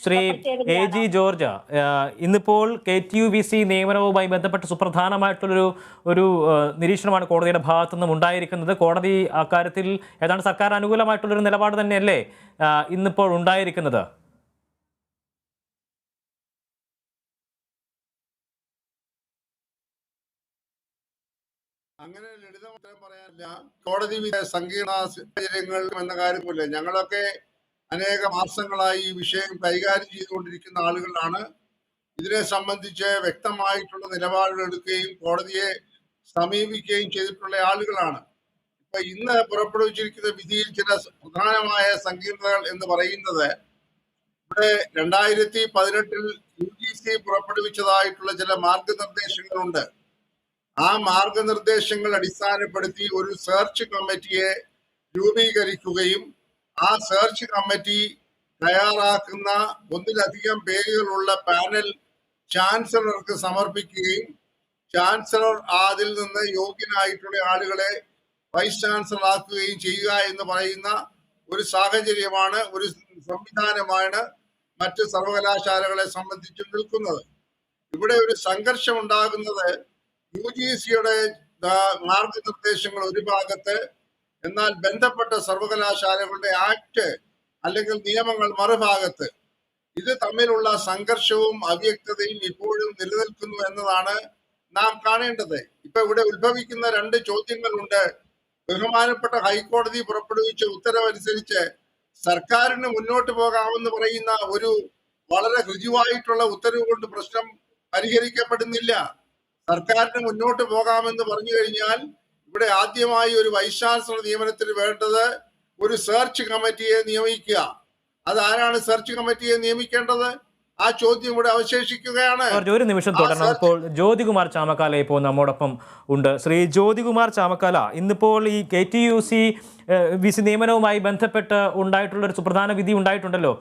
Shri A G George, ഇന്നിപ്പോൾ KTUVC നിയമനവുമായി ബന്ധപ്പെട്ട് സുപ്രധാനമായിട്ടുള്ളൊരു ഒരു നിരീക്ഷണമാണ് കോടതിയുടെ ഭാഗത്തു നിന്നും ഉണ്ടായിരിക്കുന്നത്. കോടതി അക്കാര്യത്തിൽ ഏതാണ്ട് സർക്കാർ അനുകൂലമായിട്ടുള്ളൊരു നിലപാട് തന്നെയല്ലേ ഇന്നിപ്പോൾ ഉണ്ടായിരിക്കുന്നത്? അങ്ങനെ ലളിതമായി പറയാനില്ല. കോടതി സങ്കീർണ സാഹചര്യങ്ങൾ എന്ന കാര്യമില്ല. ഞങ്ങളൊക്കെ അനേക മാസങ്ങളായി ഈ വിഷയം കൈകാര്യം ചെയ്തുകൊണ്ടിരിക്കുന്ന ആളുകളാണ്. ഇതിനെ സംബന്ധിച്ച് വ്യക്തമായിട്ടുള്ള നിലപാടുകൾ എടുക്കുകയും കോടതിയെ സമീപിക്കുകയും ചെയ്തിട്ടുള്ള ആളുകളാണ്. ഇപ്പൊ ഇന്ന് പുറപ്പെടുവിച്ചിരിക്കുന്ന വിധിയിൽ ചില പ്രധാനമായ സങ്കീർണതകൾ എന്ന് പറയുന്നത്, ഇവിടെ 2018 UGC പുറപ്പെടുവിച്ചതായിട്ടുള്ള ചില മാർഗനിർദ്ദേശങ്ങളുണ്ട്. ആ മാർഗനിർദ്ദേശങ്ങൾ അടിസ്ഥാനപ്പെടുത്തി ഒരു സെർച്ച് കമ്മിറ്റിയെ രൂപീകരിക്കുകയും ആ സെർച്ച് കമ്മിറ്റി തയ്യാറാക്കുന്ന ഒന്നിലധികം പേരുകളുള്ള പാനൽ ചാൻസലർക്ക് സമർപ്പിക്കുകയും ചാൻസലർ അതിൽ നിന്ന് യോഗ്യനായിട്ടുള്ള ആളുകളെ വൈസ് ചാൻസലർ ആക്കുകയും ചെയ്യുക എന്ന് പറയുന്ന ഒരു സാഹചര്യമാണ്, ഒരു സംവിധാനമാണ് മറ്റ് സർവകലാശാലകളെ സംബന്ധിച്ച് നിൽക്കുന്നത്. ഇവിടെ ഒരു സംഘർഷം ഉണ്ടാകുന്നത് UGCയുടെ മാർഗനിർദ്ദേശങ്ങൾ ഒരു ഭാഗത്ത്, എന്നാൽ ബന്ധപ്പെട്ട സർവകലാശാലകളുടെ ആക്ട് അല്ലെങ്കിൽ നിയമങ്ങൾ മറുഭാഗത്ത്. ഇത് തമ്മിലുള്ള സംഘർഷവും അവ്യക്തതയും ഇപ്പോഴും നിലനിൽക്കുന്നു എന്നതാണ് നാം കാണേണ്ടത്. ഇപ്പൊ ഇവിടെ ഉത്ഭവിക്കുന്ന രണ്ട് ചോദ്യങ്ങളുണ്ട്. ബഹുമാനപ്പെട്ട ഹൈക്കോടതി പുറപ്പെടുവിച്ച ഉത്തരവനുസരിച്ച് സർക്കാരിന് മുന്നോട്ട് പോകാമെന്ന് പറയുന്ന ഒരു വളരെ ഋജുവായിട്ടുള്ള ഉത്തരവ് കൊണ്ട് പ്രശ്നം പരിഹരിക്കപ്പെടുന്നില്ല. സർക്കാരിന് മുന്നോട്ട് പോകാമെന്ന് പറഞ്ഞു കഴിഞ്ഞാൽ ഇവിടെ ആദ്യമായി ഒരു വൈസ് ചാൻസലർ നിയമനത്തിന് വേണ്ടത് ഒരു സെർച്ച് കമ്മിറ്റിയെ നിയമിക്കുക. അതാരാണ് സെർച്ച് കമ്മിറ്റിയെ നിയമിക്കേണ്ടത്? ആ ചോദ്യം ഇവിടെ അവശേഷിക്കുകയാണ്. ഒരു നിമിഷം തുടരണം. ഇപ്പോൾ ജ്യോതികുമാർ ചാമക്കാല ഇപ്പോൾ നമ്മോടൊപ്പം ഉണ്ട്. ശ്രീ ജ്യോതികുമാർ ചാമക്കാല, ഇന്നിപ്പോൾ ഈ KTUVC നിയമനവുമായി ബന്ധപ്പെട്ട് ഉണ്ടായിട്ടുള്ളൊരു സുപ്രധാന വിധി ഉണ്ടായിട്ടുണ്ടല്ലോ.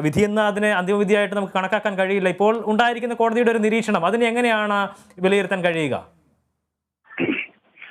വിധി എന്ന അതിനെ അന്തിമവിധിയായിട്ട് നമുക്ക് കണക്കാക്കാൻ കഴിയില്ല. ഇപ്പോൾ ഉണ്ടായിരിക്കുന്ന കോടതിയുടെ ഒരു നിരീക്ഷണം, അതിനെ എങ്ങനെയാണ് വിലയിരുത്താൻ കഴിയുക?